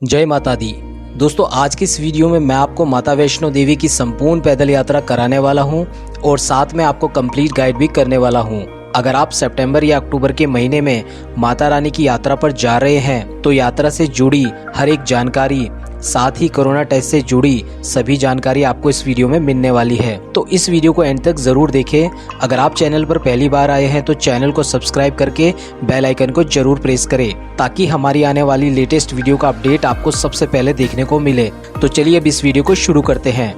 जय माता दी। दोस्तों, आज की इस वीडियो में मैं आपको माता वैष्णो देवी की संपूर्ण पैदल यात्रा कराने वाला हूं और साथ में आपको कंप्लीट गाइड भी करने वाला हूं। अगर आप सितंबर या अक्टूबर के महीने में माता रानी की यात्रा पर जा रहे हैं तो यात्रा से जुड़ी हर एक जानकारी, साथ ही कोरोना टेस्ट से जुड़ी सभी जानकारी आपको इस वीडियो में मिलने वाली है। तो इस वीडियो को एंड तक जरूर देखें। अगर आप चैनल पर पहली बार आए हैं तो चैनल को सब्सक्राइब करके बेल आइकन को जरूर प्रेस करें ताकि हमारी आने वाली लेटेस्ट वीडियो का अपडेट आपको सबसे पहले देखने को मिले। तो चलिए अब इस वीडियो को शुरू करते हैं।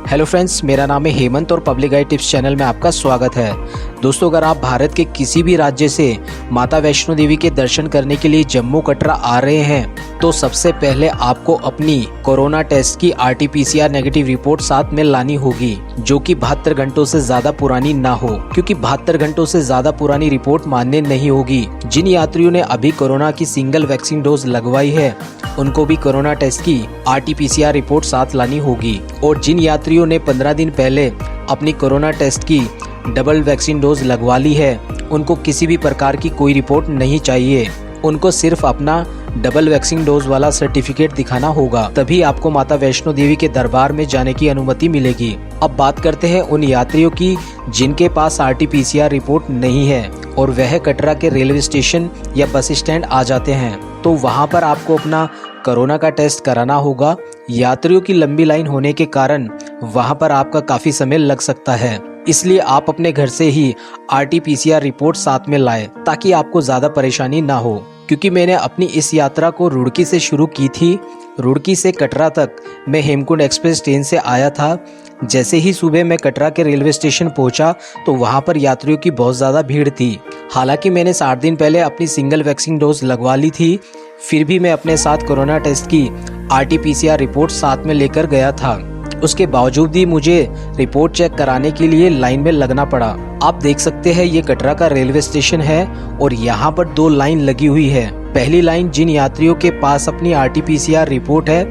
हेलो फ्रेंड्स, मेरा नाम है हेमंत और पब्लिक गाइड टिप्स चैनल में आपका स्वागत है। दोस्तों, अगर आप भारत के किसी भी राज्य से माता वैष्णो देवी के दर्शन करने के लिए जम्मू कटरा आ रहे हैं तो सबसे पहले आपको अपनी कोरोना टेस्ट की RT-PCR नेगेटिव रिपोर्ट साथ में लानी होगी, जो कि 72 घंटों से ज्यादा पुरानी ना हो, क्योंकि 72 घंटों से ज्यादा पुरानी रिपोर्ट मान्य नहीं होगी। जिन यात्रियों ने अभी कोरोना की सिंगल वैक्सीन डोज लगवाई है उनको भी कोरोना टेस्ट की RT-PCR रिपोर्ट साथ लानी होगी, और जिन यात्रियों ने 15 दिन पहले अपनी कोरोना टेस्ट की डबल वैक्सीन डोज लगवा ली है उनको किसी भी प्रकार की कोई रिपोर्ट नहीं चाहिए। उनको सिर्फ अपना डबल वैक्सीन डोज वाला सर्टिफिकेट दिखाना होगा, तभी आपको माता वैष्णो देवी के दरबार में जाने की अनुमति मिलेगी। अब बात करते हैं उन यात्रियों की जिनके पास RT-PCR रिपोर्ट नहीं है और वह कटरा के रेलवे स्टेशन या बस स्टैंड आ जाते हैं, तो वहां पर आपको अपना कोरोना का टेस्ट कराना होगा। यात्रियों की लंबी लाइन होने के कारण वहां पर आपका काफी समय लग सकता है, इसलिए आप अपने घर से ही RT-PCR रिपोर्ट साथ में लाएं ताकि आपको ज्यादा परेशानी ना हो। क्योंकि मैंने अपनी इस यात्रा को रुड़की से शुरू की थी। रुड़की से कटरा तक मैं हेमकुंड एक्सप्रेस ट्रेन से आया था। जैसे ही सुबह मैं कटरा के रेलवे स्टेशन पहुंचा तो वहां पर यात्रियों की बहुत ज़्यादा भीड़ थी। हालांकि मैंने 60 दिन पहले अपनी सिंगल वैक्सीन डोज लगवा ली थी, फिर भी मैं अपने साथ कोरोना टेस्ट की RT-PCR रिपोर्ट साथ में लेकर गया था। उसके बावजूद भी मुझे रिपोर्ट चेक कराने के लिए लाइन में लगना पड़ा। आप देख सकते हैं ये कटरा का रेलवे स्टेशन है और यहाँ पर 2 लाइन लगी हुई है। पहली लाइन जिन यात्रियों के पास अपनी RT-PCR रिपोर्ट है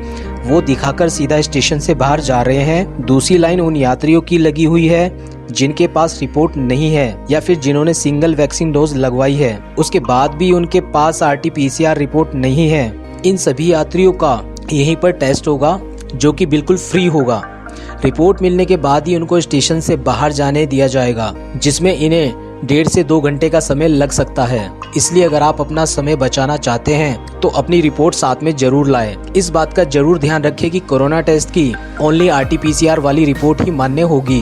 वो दिखाकर सीधा स्टेशन से बाहर जा रहे हैं। दूसरी लाइन उन यात्रियों की लगी हुई है जिनके पास रिपोर्ट नहीं है या फिर जिन्होंने सिंगल वैक्सीन डोज लगवाई है, उसके बाद भी उनके पास RT-PCR रिपोर्ट नहीं है। इन सभी यात्रियों का यहीं पर टेस्ट होगा जो कि बिल्कुल फ्री होगा। रिपोर्ट मिलने के बाद ही उनको स्टेशन से बाहर जाने दिया जाएगा, जिसमें इन्हें 1.5 से 2 घंटे का समय लग सकता है। इसलिए अगर आप अपना समय बचाना चाहते हैं तो अपनी रिपोर्ट साथ में जरूर लाएं। इस बात का जरूर ध्यान रखें कि कोरोना टेस्ट की ओनली RT-PCR वाली रिपोर्ट ही मान्य होगी,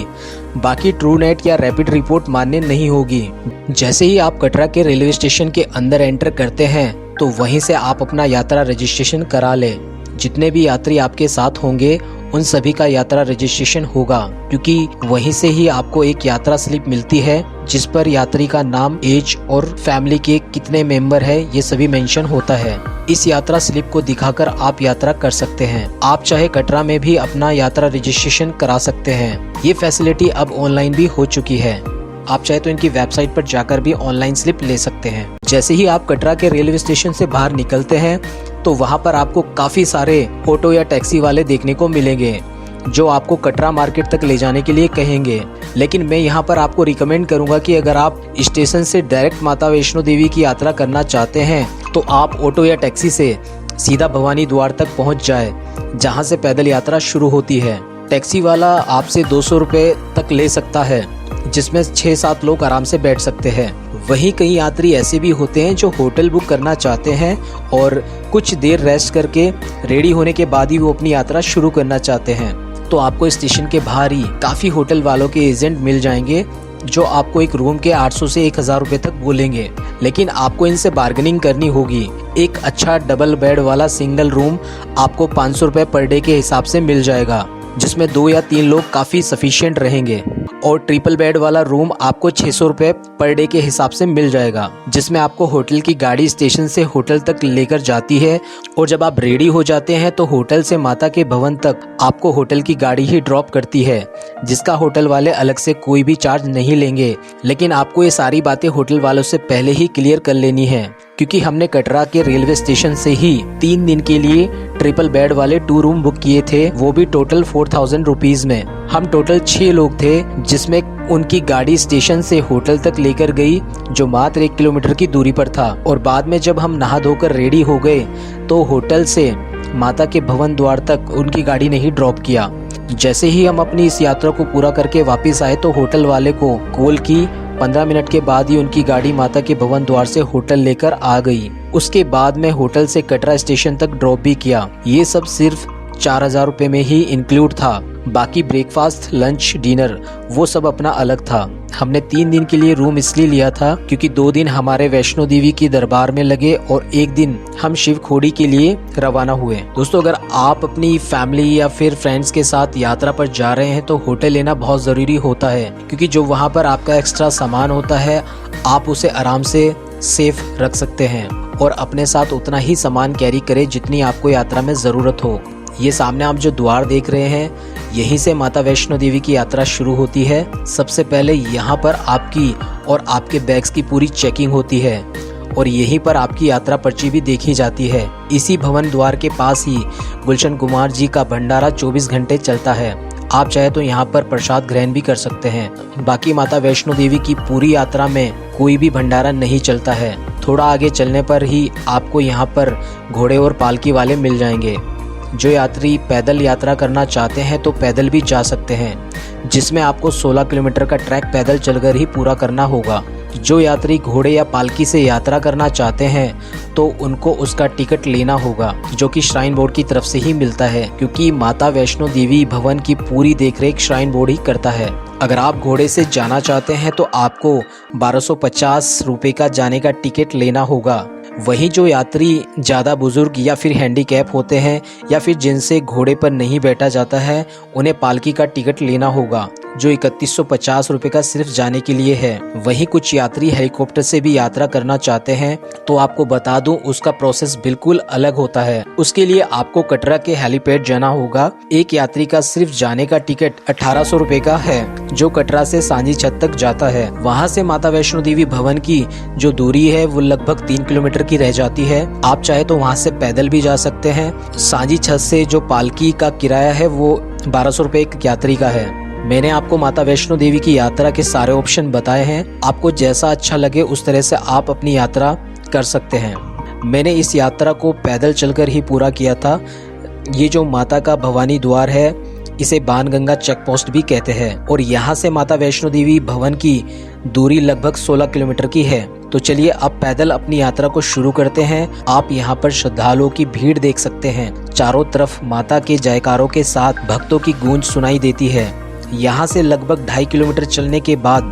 बाकी ट्रू नेट या रैपिड रिपोर्ट मान्य नहीं होगी। जैसे ही आप कटरा के रेलवे स्टेशन के अंदर एंटर करते हैं तो वहीं से आप अपना यात्रा रजिस्ट्रेशन करा लें। जितने भी यात्री आपके साथ होंगे उन सभी का यात्रा रजिस्ट्रेशन होगा, क्योंकि वहीं से ही आपको एक यात्रा स्लिप मिलती है जिस पर यात्री का नाम, एज और फैमिली के कितने मेंबर है ये सभी मेंशन होता है। इस यात्रा स्लिप को दिखाकर आप यात्रा कर सकते हैं। आप चाहे कटरा में भी अपना यात्रा रजिस्ट्रेशन करा सकते हैं। ये फैसिलिटी अब ऑनलाइन भी हो चुकी है। आप चाहे तो इनकी वेबसाइट पर जाकर भी ऑनलाइन स्लिप ले सकते हैं। जैसे ही आप कटरा के रेलवे स्टेशन से बाहर निकलते हैं तो वहां पर आपको काफी सारे ऑटो या टैक्सी वाले देखने को मिलेंगे जो आपको कटरा मार्केट तक ले जाने के लिए कहेंगे। लेकिन मैं यहाँ पर आपको रिकमेंड करूंगा कि अगर आप स्टेशन से डायरेक्ट माता वैष्णो देवी की यात्रा करना चाहते हैं तो आप ऑटो या टैक्सी से सीधा भवानी द्वार तक पहुँच जाए, जहाँ से पैदल यात्रा शुरू होती है। टैक्सी वाला आपसे 200 रुपये तक ले सकता है, जिसमें 6-7 लोग आराम से बैठ सकते हैं। वहीं कई यात्री ऐसे भी होते हैं जो होटल बुक करना चाहते हैं और कुछ देर रेस्ट करके रेडी होने के बाद ही वो अपनी यात्रा शुरू करना चाहते हैं। तो आपको स्टेशन के बाहर ही काफ़ी होटल वालों के एजेंट मिल जाएंगे जो आपको एक रूम के 800 से 1000 रुपये तक बोलेंगे, लेकिन आपको इनसे बार्गेनिंग करनी होगी। एक अच्छा डबल बेड वाला सिंगल रूम आपको 500 रुपये पर डे के हिसाब से मिल जाएगा, जिसमें 2 या 3 लोग काफ़ी सफिशिएंट रहेंगे। और ट्रिपल बेड वाला रूम आपको 600 रुपये पर डे के हिसाब से मिल जाएगा, जिसमें आपको होटल की गाड़ी स्टेशन से होटल तक लेकर जाती है और जब आप रेडी हो जाते हैं तो होटल से माता के भवन तक आपको होटल की गाड़ी ही ड्रॉप करती है, जिसका होटल वाले अलग से कोई भी चार्ज नहीं लेंगे। लेकिन आपको ये सारी बातें होटल वालों से पहले ही क्लियर कर लेनी है, क्योंकि हमने कटरा के रेलवे स्टेशन से ही 3 दिन के लिए ट्रिपल बेड वाले 2 रूम बुक किए थे, वो भी टोटल 4000 रुपीज में। हम टोटल 6 लोग थे, जिसमें उनकी गाड़ी स्टेशन से होटल तक लेकर गई, जो मात्र 1 किलोमीटर की दूरी पर था। और बाद में जब हम नहा धोकर रेडी हो गए तो होटल से माता के भवन द्वार तक उनकी गाड़ी ने ही ड्रॉप किया। जैसे ही हम अपनी इस यात्रा को पूरा करके वापस आए तो होटल वाले को कॉल की, 15 मिनट के बाद ही उनकी गाड़ी माता के भवन द्वार से होटल लेकर आ गई। उसके बाद में होटल से कटरा स्टेशन तक ड्रॉप भी किया। ये सब सिर्फ 4000 रुपये में ही इंक्लूड था। बाकी ब्रेकफास्ट, लंच, डिनर वो सब अपना अलग था। हमने 3 दिन के लिए रूम इसलिए लिया था क्योंकि 2 दिन हमारे वैष्णो देवी की दरबार में लगे और 1 दिन हम शिव खोड़ी के लिए रवाना हुए। दोस्तों, अगर आप अपनी फैमिली या फिर फ्रेंड्स के साथ यात्रा पर जा रहे हैं तो होटल लेना बहुत ज़रूरी होता है, क्योंकि जो वहाँ पर आपका एक्स्ट्रा सामान होता है आप उसे आराम से सेफ रख सकते हैं और अपने साथ उतना ही सामान कैरी करें जितनी आपको यात्रा में ज़रूरत हो। ये सामने आप जो द्वार देख रहे हैं, यहीं से माता वैष्णो देवी की यात्रा शुरू होती है। सबसे पहले यहाँ पर आपकी और आपके बैग्स की पूरी चेकिंग होती है और यहीं पर आपकी यात्रा पर्ची भी देखी जाती है। इसी भवन द्वार के पास ही गुलशन कुमार जी का भंडारा 24 घंटे चलता है। आप चाहे तो यहाँ पर प्रसाद ग्रहण भी कर सकते हैं। बाकी माता वैष्णो देवी की पूरी यात्रा में कोई भी भंडारा नहीं चलता है। थोड़ा आगे चलने पर ही आपको यहाँ पर घोड़े और पालकी वाले मिल जाएंगे। जो यात्री पैदल यात्रा करना चाहते हैं तो पैदल भी जा सकते हैं, जिसमें आपको 16 किलोमीटर का ट्रैक पैदल चलकर ही पूरा करना होगा। जो यात्री घोड़े या पालकी से यात्रा करना चाहते हैं तो उनको उसका टिकट लेना होगा, जो कि श्राइन बोर्ड की तरफ से ही मिलता है, क्योंकि माता वैष्णो देवी भवन की पूरी देखरेख श्राइन बोर्ड ही करता है। अगर आप घोड़े से जाना चाहते हैं तो आपको 1250 रुपये का जाने का टिकट लेना होगा। वहीं जो यात्री ज़्यादा बुजुर्ग या फिर हैंडीकैप होते हैं या फिर जिनसे घोड़े पर नहीं बैठा जाता है, उन्हें पालकी का टिकट लेना होगा, जो 3150 रुपये का सिर्फ जाने के लिए है। वहीं कुछ यात्री हेलीकॉप्टर से भी यात्रा करना चाहते हैं तो आपको बता दूं, उसका प्रोसेस बिल्कुल अलग होता है। उसके लिए आपको कटरा के हेलीपैड जाना होगा। एक यात्री का सिर्फ जाने का टिकट 1800 रुपये का है, जो कटरा से सांझी छत तक जाता है। वहां से माता वैष्णो देवी भवन की जो दूरी है वो लगभग 3 किलोमीटर की रह जाती है। आप चाहे तो वहां से पैदल भी जा सकते हैं। सांझी छत से जो पालकी का किराया है वो 1200 रुपये एक यात्री का है। मैंने आपको माता वैष्णो देवी की यात्रा के सारे ऑप्शन बताए हैं। आपको जैसा अच्छा लगे उस तरह से आप अपनी यात्रा कर सकते हैं। मैंने इस यात्रा को पैदल चलकर ही पूरा किया था। ये जो माता का भवानी द्वार है, इसे बाणगंगा चेक पोस्ट भी कहते हैं और यहाँ से माता वैष्णो देवी भवन की दूरी लगभग 16 किलोमीटर की है। तो चलिए अब पैदल अपनी यात्रा को शुरू करते हैं। आप यहाँ पर श्रद्धालुओं की भीड़ देख सकते हैं। चारों तरफ माता के जयकारों के साथ भक्तों की गूंज सुनाई देती है। यहाँ से लगभग 2.5 किलोमीटर चलने के बाद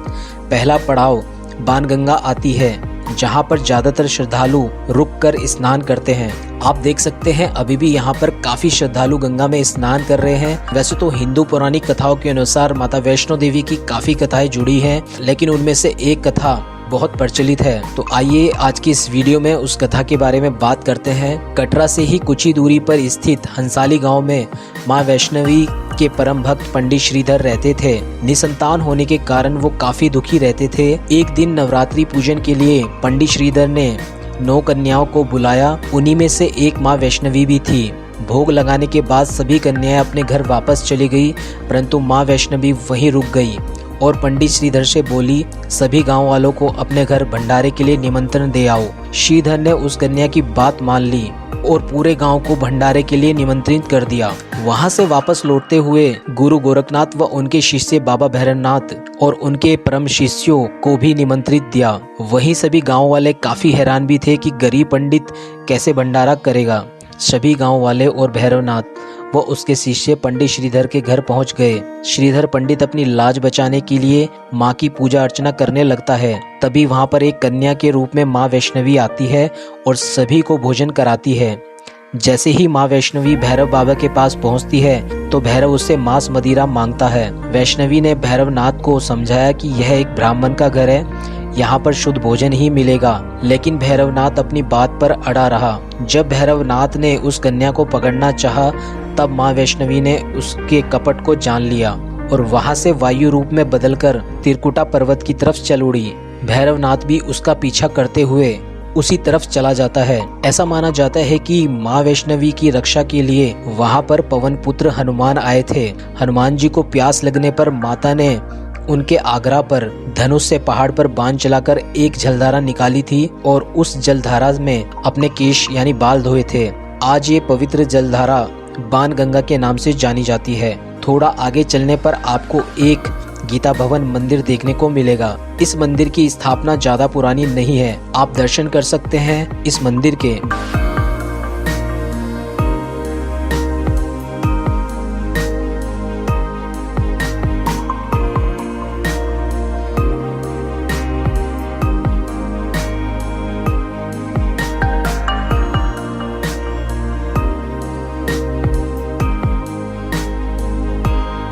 पहला पड़ाव बाणगंगा आती है, जहाँ पर ज्यादातर श्रद्धालु रुककर स्नान करते हैं। आप देख सकते हैं अभी भी यहाँ पर काफी श्रद्धालु गंगा में स्नान कर रहे हैं। वैसे तो हिंदू पौराणिक कथाओं के अनुसार माता वैष्णो देवी की काफी कथाएं जुड़ी हैं, लेकिन उनमें से एक कथा बहुत प्रचलित है। तो आइए आज की इस वीडियो में उस कथा के बारे में बात करते हैं। कटरा से ही कुछ ही दूरी पर स्थित हंसाली गांव में मां वैष्णवी के परम भक्त पंडित श्रीधर रहते थे। निसंतान होने के कारण वो काफी दुखी रहते थे। एक दिन नवरात्रि पूजन के लिए पंडित श्रीधर ने 9 कन्याओं को बुलाया। उन्हीं में से एक मां वैष्णवी भी थी। भोग लगाने के बाद सभी कन्याएं अपने घर वापस चली गई, परंतु मां वैष्णवी वहीं रुक गई और पंडित श्रीधर से बोली, सभी गांव वालों को अपने घर भंडारे के लिए निमंत्रण दे आओ। श्रीधर ने उस कन्या की बात मान ली और पूरे गांव को भंडारे के लिए निमंत्रित कर दिया। वहां से वापस लौटते हुए गुरु गोरखनाथ व उनके शिष्य बाबा भैरवनाथ और उनके परम शिष्यों को भी निमंत्रित दिया। वहीं सभी गांव वाले काफी हैरान भी थे कि गरीब पंडित कैसे भंडारा करेगा। सभी गांव वाले और भैरवनाथ वो उसके शिष्य पंडित श्रीधर के घर पहुंच गए। श्रीधर पंडित अपनी लाज बचाने के लिए माँ की पूजा अर्चना करने लगता है। तभी वहां पर एक कन्या के रूप में माँ वैष्णवी आती है और सभी को भोजन कराती है। जैसे ही माँ वैष्णवी भैरव बाबा के पास पहुंचती है तो भैरव उससे मांस मदिरा मांगता है। वैष्णवी ने भैरवनाथ को समझाया कि यह एक ब्राह्मण का घर है, यहाँ पर शुद्ध भोजन ही मिलेगा, लेकिन भैरवनाथ अपनी बात पर अड़ा रहा। जब भैरवनाथ ने उस कन्या को पकड़ना चाहा, तब माँ वैष्णवी ने उसके कपट को जान लिया और वहां से वायु रूप में बदलकर त्रिकुटा पर्वत की तरफ चल उड़ी। भैरवनाथ भी उसका पीछा करते हुए उसी तरफ चला जाता है। ऐसा माना जाता है कि माँ वैष्णवी की रक्षा के लिए वहां पर पवन पुत्र हनुमान आए थे। हनुमान जी को प्यास लगने पर माता ने उनके आग्रह पर धनुष से पहाड़ पर बाण चलाकर एक जलधारा निकाली थी और उस जलधारा में अपने केश यानी बाल धोए थे। आज ये पवित्र जलधारा बाण गंगा के नाम से जानी जाती है। थोड़ा आगे चलने पर आपको एक गीता भवन मंदिर देखने को मिलेगा। इस मंदिर की स्थापना ज्यादा पुरानी नहीं है, आप दर्शन कर सकते हैं इस मंदिर के।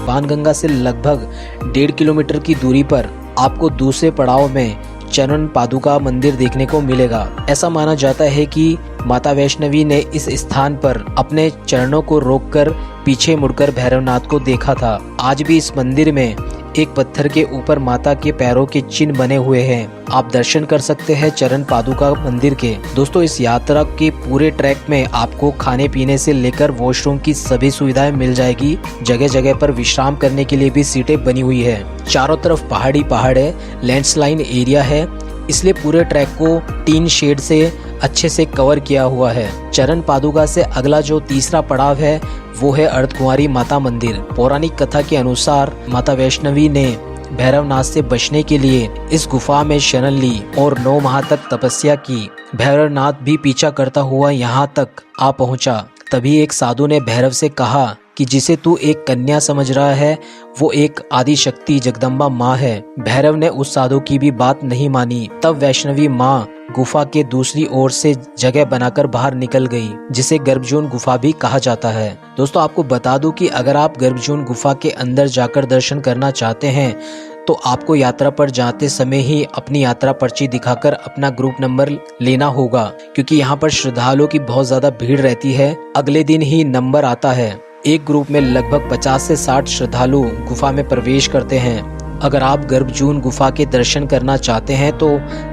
बाणगंगा से लगभग 1.5 किलोमीटर की दूरी पर आपको दूसरे पड़ाव में चरण पादुका मंदिर देखने को मिलेगा। ऐसा माना जाता है कि माता वैष्णवी ने इस स्थान पर अपने चरणों को रोककर पीछे मुड़कर भैरवनाथ को देखा था। आज भी इस मंदिर में एक पत्थर के ऊपर माता के पैरों के चिन्ह बने हुए हैं। आप दर्शन कर सकते हैं चरण पादुका मंदिर के। दोस्तों, इस यात्रा के पूरे ट्रैक में आपको खाने पीने से लेकर वॉशरूम की सभी सुविधाएं मिल जाएगी। जगह जगह पर विश्राम करने के लिए भी सीटें बनी हुई है। चारों तरफ पहाड़ी पहाड़ है, लैंडस्लाइड एरिया है, इसलिए पूरे ट्रैक को टीन शेड से अच्छे से कवर किया हुआ है। चरण पादुका से अगला जो तीसरा पड़ाव है वो है अर्धकुंवारी माता मंदिर। पौराणिक कथा के अनुसार माता वैष्णवी ने भैरवनाथ से बचने के लिए इस गुफा में शरण ली और 9 माह तक तपस्या की। भैरवनाथ भी पीछा करता हुआ यहाँ तक आ पहुँचा। तभी एक साधु ने भैरव से कहा कि जिसे तू एक कन्या समझ रहा है वो एक आदि शक्ति जगदम्बा माँ है। भैरव ने उस साधु की भी बात नहीं मानी। तब वैष्णवी माँ गुफा के दूसरी ओर से जगह बनाकर बाहर निकल गई, जिसे गर्भजून गुफा भी कहा जाता है। दोस्तों, आपको बता दूं कि अगर आप गर्भजून गुफा के अंदर जाकर दर्शन करना चाहते हैं तो आपको यात्रा पर जाते समय ही अपनी यात्रा पर्ची दिखाकर अपना ग्रुप नंबर लेना होगा, क्योंकि यहाँ पर श्रद्धालुओं की बहुत ज्यादा भीड़ रहती है। अगले दिन ही नंबर आता है। एक ग्रुप में लगभग 50 से 60 श्रद्धालु गुफा में प्रवेश करते हैं। अगर आप गर्भजून गुफा के दर्शन करना चाहते हैं तो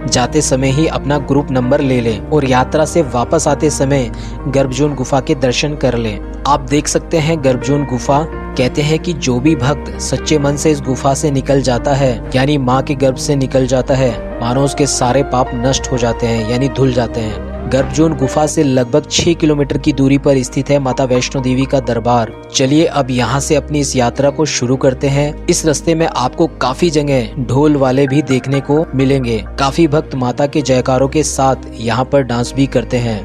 जाते समय ही अपना ग्रुप नंबर ले लें और यात्रा से वापस आते समय गर्भजून गुफा के दर्शन कर लें। आप देख सकते हैं गर्भजून गुफा। कहते हैं कि जो भी भक्त सच्चे मन से इस गुफा से निकल जाता है, यानी माँ के गर्भ से निकल जाता है, मानो उसके सारे पाप नष्ट हो जाते हैं, यानी धुल जाते हैं। गर्भजून गुफा से लगभग 6 किलोमीटर की दूरी पर स्थित है माता वैष्णो देवी का दरबार। चलिए अब यहाँ से अपनी इस यात्रा को शुरू करते हैं। इस रास्ते में आपको काफी जगह ढोल वाले भी देखने को मिलेंगे। काफी भक्त माता के जयकारों के साथ यहाँ पर डांस भी करते हैं।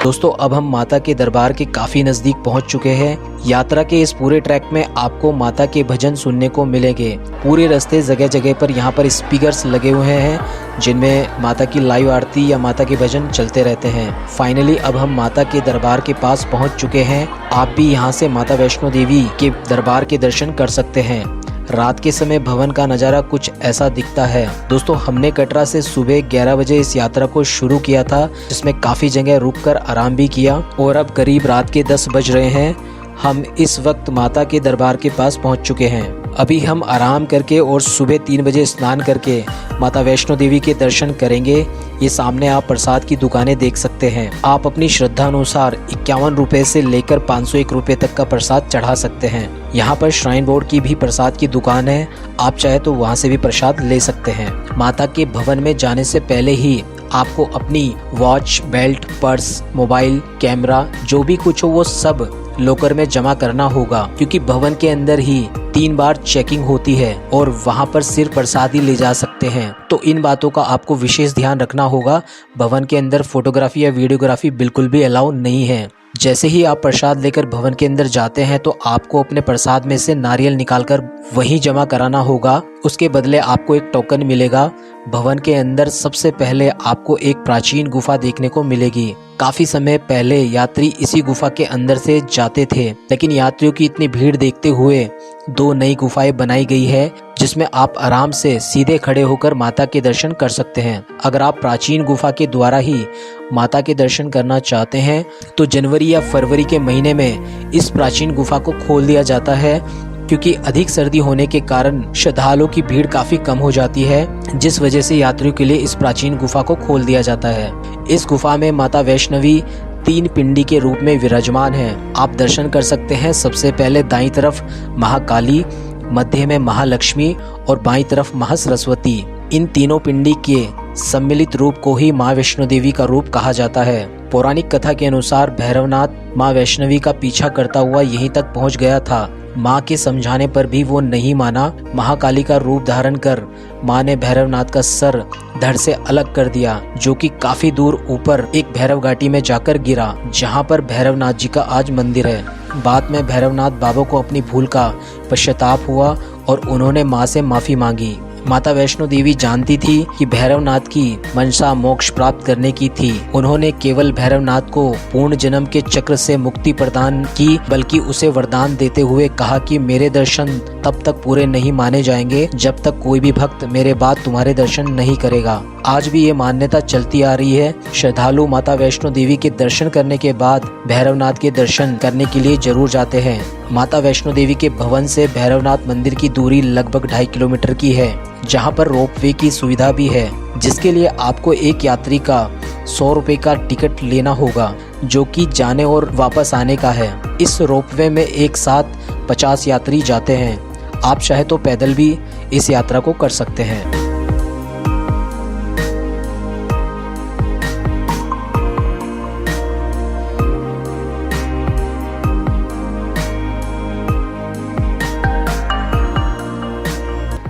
दोस्तों, अब हम माता के दरबार के काफी नजदीक पहुंच चुके हैं। यात्रा के इस पूरे ट्रैक में आपको माता के भजन सुनने को मिलेंगे। पूरे रास्ते जगह जगह पर यहाँ पर स्पीकर्स लगे हुए हैं जिनमें माता की लाइव आरती या माता के भजन चलते रहते हैं। फाइनली अब हम माता के दरबार के पास पहुंच चुके हैं। आप भी यहाँ से माता वैष्णो देवी के दरबार के दर्शन कर सकते हैं। रात के समय भवन का नज़ारा कुछ ऐसा दिखता है। दोस्तों, हमने कटरा से सुबह 11 बजे इस यात्रा को शुरू किया था, जिसमें काफ़ी जगह रुककर आराम भी किया और अब करीब रात के 10 बज रहे हैं। हम इस वक्त माता के दरबार के पास पहुंच चुके हैं। अभी हम आराम करके और सुबह 3 बजे स्नान करके माता वैष्णो देवी के दर्शन करेंगे। ये सामने आप प्रसाद की दुकानें देख सकते हैं। आप अपनी श्रद्धा अनुसार 51 रुपए से लेकर 501 रुपए तक का प्रसाद चढ़ा सकते हैं। यहाँ पर श्राइन बोर्ड की भी प्रसाद की दुकान है, आप चाहे तो वहाँ से भी प्रसाद ले सकते हैं। माता के भवन में जाने से पहले ही आपको अपनी watch, belt, purse, mobile, camera जो भी कुछ हो वो सब लॉकर में जमा करना होगा, क्योंकि भवन के अंदर ही 3 बार चेकिंग होती है और वहां पर सिर्फ प्रसाद ही ले जा सकते हैं। तो इन बातों का आपको विशेष ध्यान रखना होगा। भवन के अंदर फोटोग्राफी या वीडियोग्राफी बिल्कुल भी अलाउ नहीं है। जैसे ही आप प्रसाद लेकर भवन के अंदर जाते हैं तो आपको अपने प्रसाद में से नारियल निकालकर वहीं जमा कराना होगा। उसके बदले आपको एक टोकन मिलेगा। भवन के अंदर सबसे पहले आपको एक प्राचीन गुफा देखने को मिलेगी। काफी समय पहले यात्री इसी गुफा के अंदर से जाते थे, लेकिन यात्रियों की इतनी भीड़ देखते हुए 2 नई गुफाएं बनाई गई है जिसमें आप आराम से सीधे खड़े होकर माता के दर्शन कर सकते हैं। अगर आप प्राचीन गुफा के द्वारा ही माता के दर्शन करना चाहते हैं तो जनवरी या फरवरी के महीने में इस प्राचीन गुफा को खोल दिया जाता है, क्योंकि अधिक सर्दी होने के कारण श्रद्धालुओं की भीड़ काफी कम हो जाती है, जिस वजह से यात्रियों के लिए इस प्राचीन गुफा को खोल दिया जाता है। इस गुफा में माता वैष्णवी 3 पिंडी के रूप में विराजमान है। आप दर्शन कर सकते हैं। सबसे पहले दाईं तरफ महाकाली, मध्य में महालक्ष्मी और बाईं तरफ महासरस्वती। इन तीनों पिंडी के सम्मिलित रूप को ही माँ वैष्णो देवी का रूप कहा जाता है। पौराणिक कथा के अनुसार भैरवनाथ माँ वैष्णवी का पीछा करता हुआ यहीं तक पहुंच गया था। माँ के समझाने पर भी वो नहीं माना। महाकाली का रूप धारण कर माँ ने भैरवनाथ का सर धड़ से अलग कर दिया, जो कि काफी दूर ऊपर एक भैरव घाटी में जाकर गिरा, जहाँ पर भैरवनाथ जी का आज मंदिर है। बाद में भैरवनाथ बाबा को अपनी भूल का पश्चाताप हुआ और उन्होंने माँ से माफी मांगी। माता वैष्णो देवी जानती थी कि भैरवनाथ की मनसा मोक्ष प्राप्त करने की थी। उन्होंने केवल भैरवनाथ को पूर्ण जन्म के चक्र से मुक्ति प्रदान की, बल्कि उसे वरदान देते हुए कहा कि मेरे दर्शन तब तक पूरे नहीं माने जाएंगे जब तक कोई भी भक्त मेरे बाद तुम्हारे दर्शन नहीं करेगा। आज भी ये मान्यता चलती आ रही है। श्रद्धालु माता वैष्णो देवी के दर्शन करने के बाद भैरवनाथ के दर्शन करने के लिए जरूर जाते हैं। माता वैष्णो देवी के भवन से भैरवनाथ मंदिर की दूरी लगभग 2.5 किलोमीटर की है, जहां पर रोपवे की सुविधा भी है, जिसके लिए आपको एक यात्री का 100 रुपए का टिकट लेना होगा, जो कि जाने और वापस आने का है। इस रोपवे में एक साथ 50 यात्री जाते हैं। आप चाहे तो पैदल भी इस यात्रा को कर सकते हैं।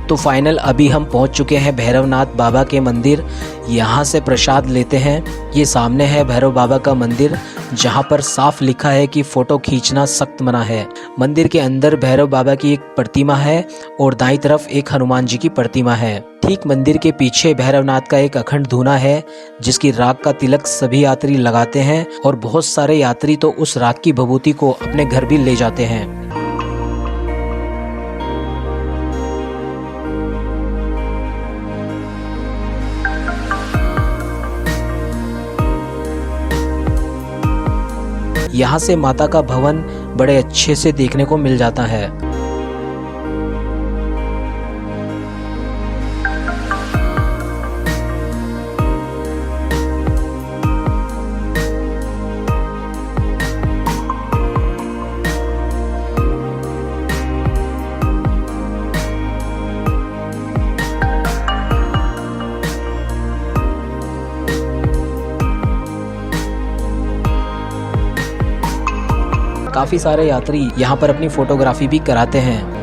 तो फाइनल अभी हम पहुंच चुके हैं भैरवनाथ बाबा के मंदिर। यहाँ से प्रसाद लेते हैं। ये सामने है भैरव बाबा का मंदिर, जहाँ पर साफ लिखा है कि फोटो खींचना सख्त मना है। मंदिर के अंदर भैरव बाबा की एक प्रतिमा है और दाईं तरफ एक हनुमान जी की प्रतिमा है। ठीक मंदिर के पीछे भैरवनाथ का एक अखंड धूना है, जिसकी राख का तिलक सभी यात्री लगाते हैं और बहुत सारे यात्री तो उस राख की विभूति को अपने घर भी ले जाते हैं। यहाँ से माता का भवन बड़े अच्छे से देखने को मिल जाता है। काफी सारे यात्री यहाँ पर अपनी फोटोग्राफी भी कराते हैं।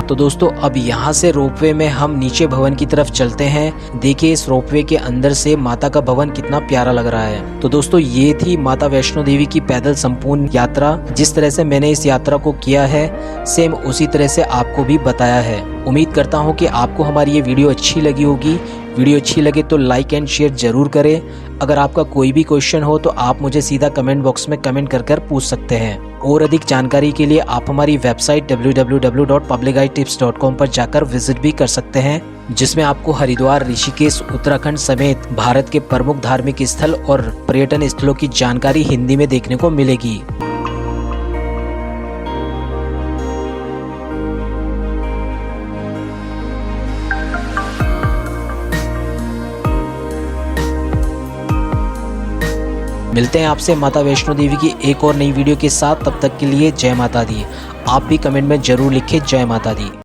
तो दोस्तों अब यहाँ से रोपवे में हम नीचे भवन की तरफ चलते हैं। देखिए इस रोपवे के अंदर से माता का भवन कितना प्यारा लग रहा है। तो दोस्तों ये थी माता वैष्णो देवी की पैदल संपूर्ण यात्रा। जिस तरह से मैंने इस यात्रा को किया है, सेम उसी तरह से आपको भी बताया है। उम्मीद करता हूँ कि आपको हमारी ये वीडियो अच्छी लगी होगी। वीडियो अच्छी लगे तो लाइक एंड शेयर जरूर करें। अगर आपका कोई भी क्वेश्चन हो तो आप मुझे सीधा कमेंट बॉक्स में कमेंट कर पूछ सकते हैं। और अधिक जानकारी के लिए आप हमारी वेबसाइट www.publicguidetips.com पर जाकर विजिट भी कर सकते हैं, जिसमें आपको हरिद्वार, ऋषिकेश, उत्तराखंड समेत भारत के प्रमुख धार्मिक स्थल और पर्यटन स्थलों की जानकारी हिंदी में देखने को मिलेगी। मिलते हैं आपसे माता वैष्णो देवी की एक और नई वीडियो के साथ। तब तक के लिए जय माता दी। आप भी कमेंट में जरूर लिखें जय माता दी।